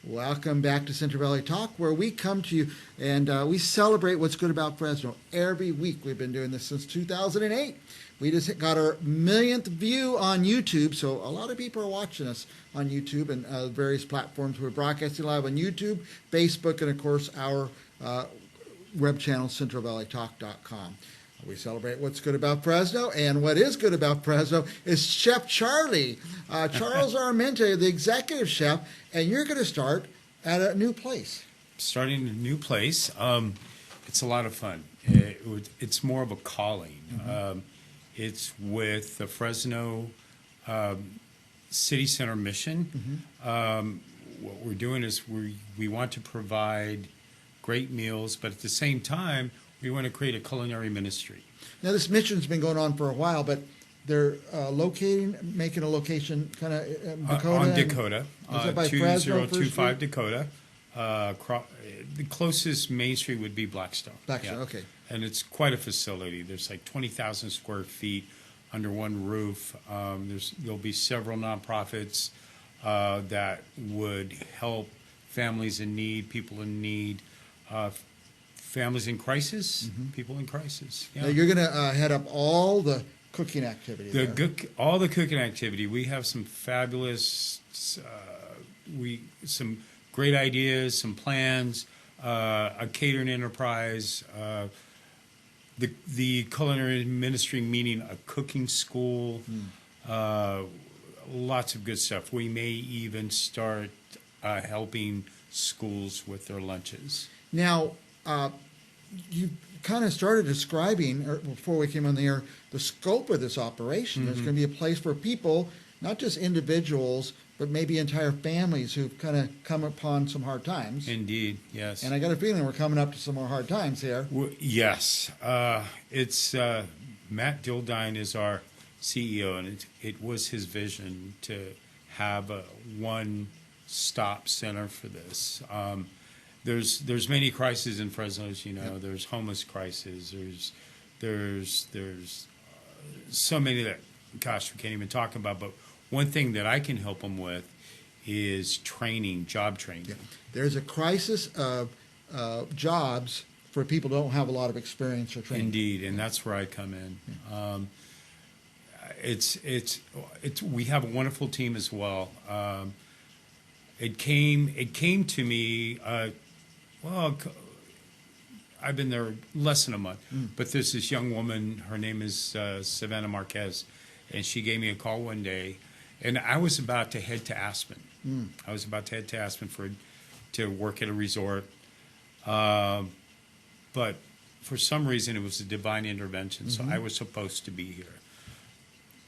Welcome back to Central Valley Talk, where we come to you and we celebrate what's good about Fresno every week. We've been doing this since 2008. We just got our millionth view on YouTube, so a lot of people are watching us on YouTube and various platforms. We're broadcasting live on YouTube, Facebook, and of course our web channel, centralvalleytalk.com. We celebrate what's good about Fresno, and what is good about Fresno is Chef Charlie. Charles Armenta, the executive chef, and you're going to start at a new place. Starting a new place. It's a lot of fun. It's more of a calling. Mm-hmm. It's with the Fresno City Center mission. Mm-hmm. What we're doing is we want to provide great meals, but at the same time, we want to create a culinary ministry. Now, this mission's been going on for a while, but they're making a location kind of Dakota. On Dakota, Is that by Fresno 2025 Dakota. The closest main street would be Blackstone. Blackstone, okay. And it's quite a facility. There's like 20,000 square feet under one roof. There'll be several nonprofits that would help families in need, people in need, families in crisis, people in crisis. Yeah. Now, you're going to head up all the cooking activity. All the cooking activity. We have some fabulous, some great ideas, some plans, a catering enterprise, the culinary ministry, meaning a cooking school, lots of good stuff. We may even start helping schools with their lunches. Now, you kind of started describing, before we came on the air, the scope of this operation. There's going to be a place for people, not just individuals, but maybe entire families who've kind of come upon some hard times. Indeed, yes. And I got a feeling we're coming up to some more hard times here. Yes. It's Matt Dildine is our CEO, and it was his vision to have a one-stop center for this. There's many crises in Fresno, as you know. Yep. There's homeless crisis. There's so many that, gosh, we can't even talk about. But one thing that I can help them with is training, job training. Yeah. There's a crisis of jobs for people who don't have a lot of experience or training. Indeed, and that's where I come in. Yeah. We have a wonderful team as well. It came to me. Well, I've been there less than a month, but there's this young woman. Her name is Savannah Marquez, and she gave me a call one day, and I was about to head to Aspen. I was about to head to Aspen to work at a resort, but for some reason it was a divine intervention. So I was supposed to be here,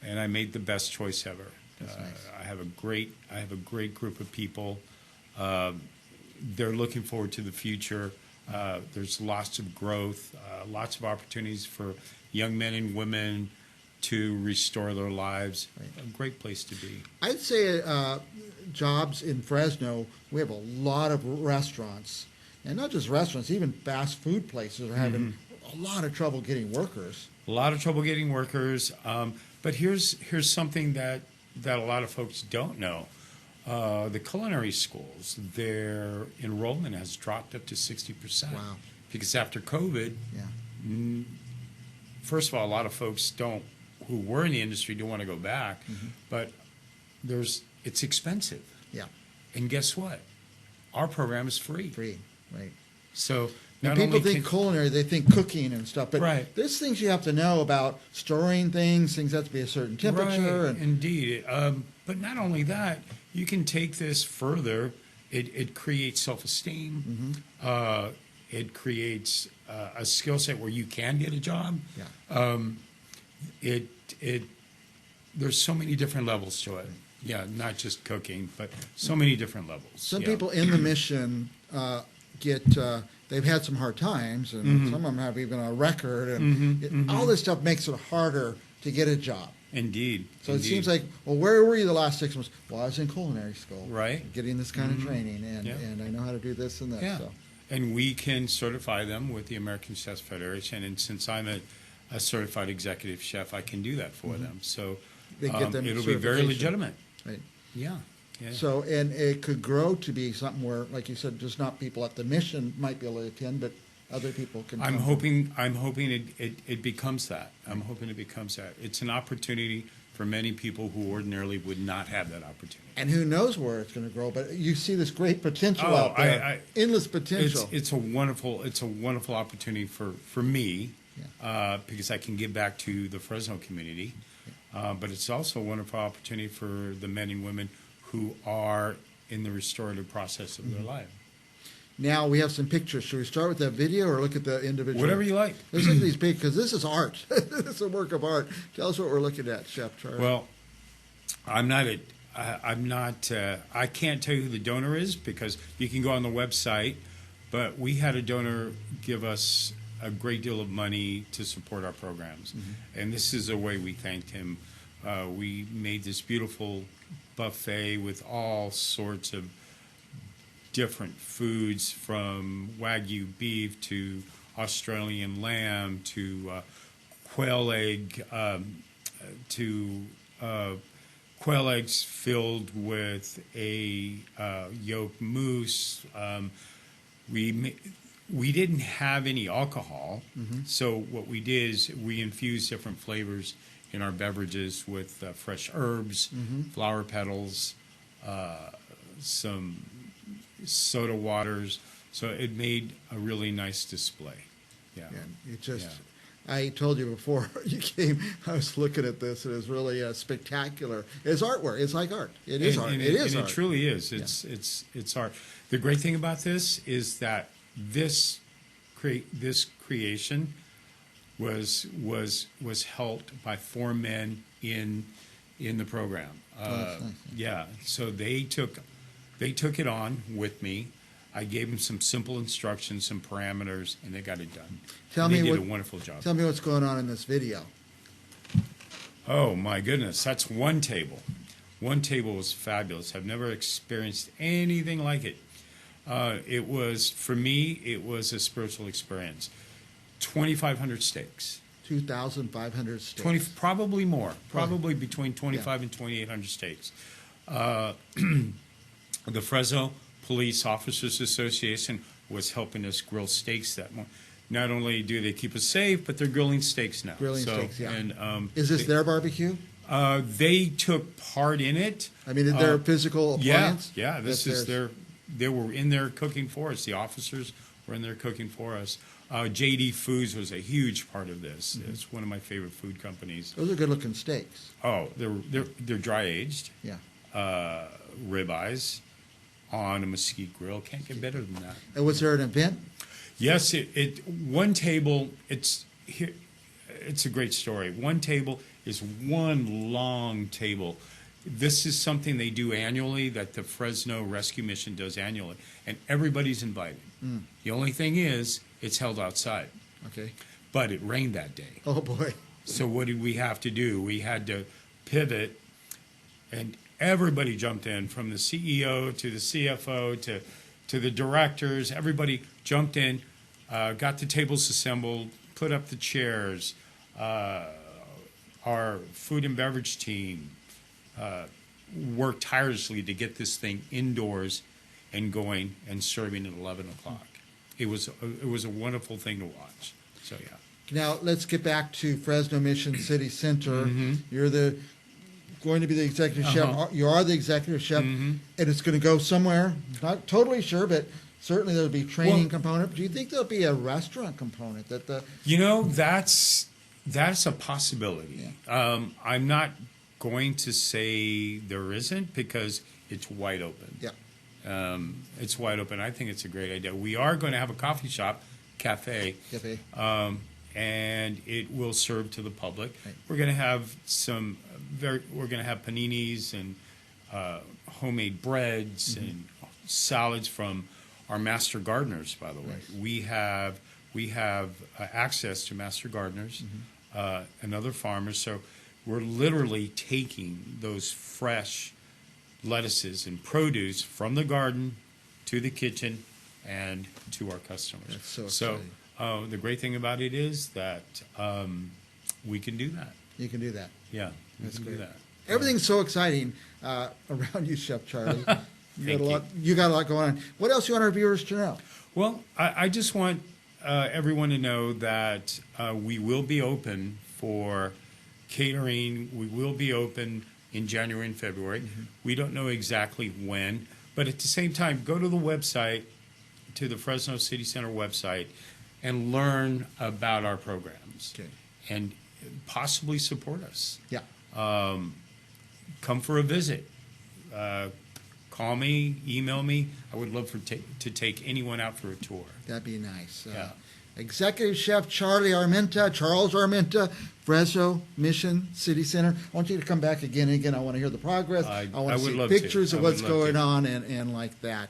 and I made the best choice ever. That's nice. I have a great group of people. They're looking forward to the future. There's lots of growth, lots of opportunities for young men and women to restore their lives. Right. A great place to be. I'd say jobs in Fresno, we have a lot of restaurants, and not just restaurants, even fast food places are having a lot of trouble getting workers. A lot of trouble getting workers. But here's something that a lot of folks don't know. The culinary schools, their enrollment has dropped up to 60%. Wow. Because after COVID, first of all, a lot of folks who were in the industry don't want to go back, but it's expensive. Yeah. And guess what? Our program is free. Free, right. So now people think culinary, they think cooking and stuff, but there's things you have to know about storing things have to be a certain temperature. Right, indeed. But not only that, you can take this further. It creates self-esteem. It creates a skill set where you can get a job. Yeah. There's so many different levels to it. Yeah, not just cooking, but so many different levels. Some people in the mission they've had some hard times, and some of them have even a record, and all this stuff makes it harder to get a job. Indeed. So it seems like, well, where were you the last 6 months? Well, I was in culinary school. Right. Getting this kind of training, and I know how to do this and that. Yeah. So. And we can certify them with the American Chefs Federation, and since I'm a certified executive chef, I can do that for them. So they get them it'll be very legitimate. Right. Yeah. Yeah. So, and it could grow to be something where, like you said, just not people at the mission might be able to attend, but other people can. I'm come. hoping it becomes that. I'm hoping it becomes that. It's an opportunity for many people who ordinarily would not have that opportunity. And who knows where it's going to grow? But you see this great potential Oh, out there, endless potential. It's a wonderful opportunity for me because I can give back to the Fresno community. But it's also a wonderful opportunity for the men and women who are in the restorative process of their life. Now we have some pictures. Should we start with that video or look at the individual? Whatever you like. Let's look at these big, because this is art. This is a work of art. Tell us what we're looking at, Chef Charlie. Well, I can't tell you who the donor is because you can go on the website, but we had a donor give us a great deal of money to support our programs. And this is a way we thanked him. We made this beautiful buffet with all sorts of different foods, from Wagyu beef to Australian lamb to quail egg quail eggs filled with a yolk mousse. We didn't have any alcohol, so what we did is we infused different flavors in our beverages with fresh herbs, flower petals, some soda waters. So it made a really nice display. Yeah. And it just, I told you before you came, I was looking at this, and it was really spectacular. It's artwork. It's like art. It is art. It is art. It truly is. It's art. The great thing about this is that this creation was helped by 4 men in the program. Nice. Yeah, so they took it on with me. I gave them some simple instructions, some parameters, and they got it done. They did a wonderful job. Tell me what's going on in this video. Oh my goodness, that's one table. One table was fabulous. I've never experienced anything like it. It was, for me, it was a spiritual experience. 2,500 steaks. 2,500 steaks. Probably more. Probably between 25 and 2,800 steaks. The Fresno Police Officers Association was helping us grill steaks that morning. Not only do they keep us safe, but they're grilling steaks now. Steaks, yeah. And, is this their barbecue? They took part in it. I mean, their physical appliance? Yeah. This is they were in there cooking for us. The officers were in there cooking for us. JD Foods was a huge part of this. It's one of my favorite food companies. Those are good-looking steaks. Oh, they're dry aged. Yeah. Ribeyes on a mesquite grill. Can't get better than that. And was there an event? Yes, one table. It's a great story. One table is one long table. This is something they do annually, that the Fresno Rescue Mission does annually, and everybody's invited. The only thing is, it's held outside. Okay. But it rained that day. Oh boy. So what did we have to do? We had to pivot, and everybody jumped in, from the CEO to the CFO to the directors. Everybody jumped in, got the tables assembled, put up the chairs. Our food and beverage team worked tirelessly to get this thing indoors and going and serving at 11 o'clock. It was a wonderful thing to watch. So yeah. Now let's get back to Fresno Mission City Center. You're going to be the executive chef. You are the executive chef, and it's going to go somewhere. Not totally sure, but certainly there'll be training component. Do you think there'll be a restaurant component that the? That's a possibility. Yeah. I'm not going to say there isn't, because it's wide open. Yeah. It's wide open. I think it's a great idea. We are going to have a coffee shop, cafe. And it will serve to the public. Right. We're going to have we're going to have paninis and homemade breads and salads from our master gardeners. By the way, nice. we have access to master gardeners and other farmers. So we're literally taking those fresh lettuces and produce from the garden to the kitchen and to our customers. That's so exciting. The great thing about it is that we can do that. You can do that. Yeah, That's great. Do that. Everything's so exciting. around you, Chef Charlie. Thank you. You got a lot going on. What else you want our viewers to know? Well, I just want everyone to know that we will be open for catering. We will be open in January and February. Mm-hmm. We don't know exactly when, but at the same time, go to the website, to the Fresno City Center website, and learn about our programs. Okay. And possibly support us. Yeah. Come for a visit. Call me, email me. I would love to take anyone out for a tour. That'd be nice. Yeah. Executive Chef Charles Armenta, Fresno Mission City Center. I want you to come back again and again. I want to hear the progress. I want to see pictures of what's going on and like that.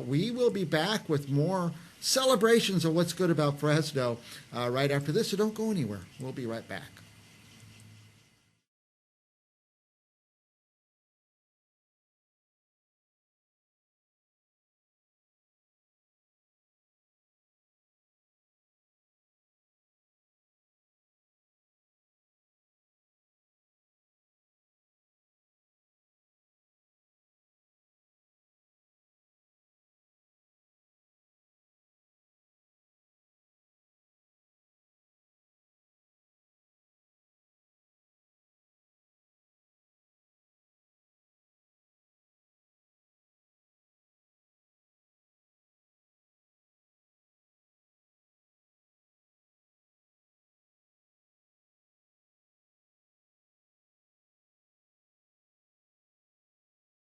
We will be back with more celebrations of what's good about Fresno right after this, so don't go anywhere. We'll be right back.